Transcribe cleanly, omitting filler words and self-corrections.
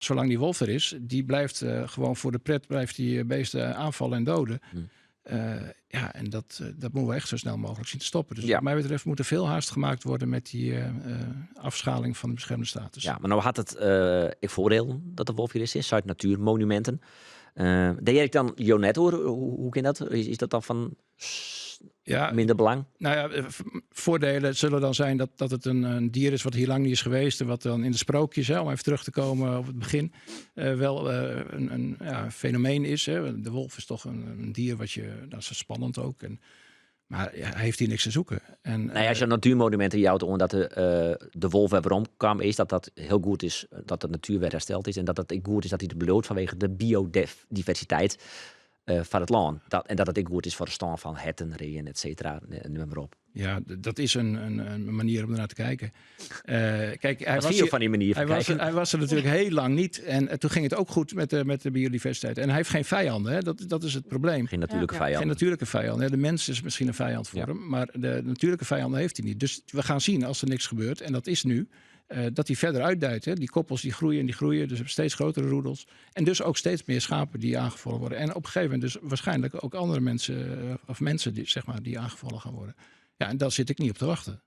zolang die wolf er is, die blijft gewoon voor de pret blijft die beesten aanvallen en doden. En dat moeten we echt zo snel mogelijk zien te stoppen. Dus wat mij betreft moet er veel haast gemaakt worden met die afschaling van de beschermde status. Ja, maar nou had het ik voordeel dat de wolf hier is, Zuid-natuurmonumenten. Deed jij dan net hoor? Hoe kan dat? Is dat dan van minder belang? Nou ja, voordelen zullen dan zijn dat het een dier is wat hier lang niet is geweest. En wat dan in de sprookjes, om even terug te komen op het begin, wel een fenomeen is. Hè. De wolf is toch een dier dat is spannend ook. Maar hij heeft hier niks te zoeken. En, Als je natuurmonumenten jouwt omdat de wolf er waarom kwam, is dat heel goed is dat de natuur weer hersteld is. En dat het goed is dat hij het bloot vanwege de biodiversiteit van het land. En dat het ook goed is voor de stand van herten, reeën, et cetera. Noem maar op. Ja, dat is een manier om ernaar te kijken. Kijk, hij was er natuurlijk heel lang niet. En toen ging het ook goed met de biodiversiteit. En hij heeft geen vijanden. Hè? Dat is het probleem. Geen natuurlijke vijanden. Geen natuurlijke vijanden. De mens is misschien een vijand voor hem. Maar de natuurlijke vijanden heeft hij niet. Dus we gaan zien als er niks gebeurt. En dat is nu. Dat hij verder uitdijt. Hè? Die koppels die groeien. Dus we hebben steeds grotere roedels. En dus ook steeds meer schapen die aangevallen worden. En op een gegeven moment dus waarschijnlijk ook andere mensen. Of mensen die aangevallen gaan worden. Ja, en daar zit ik niet op te wachten.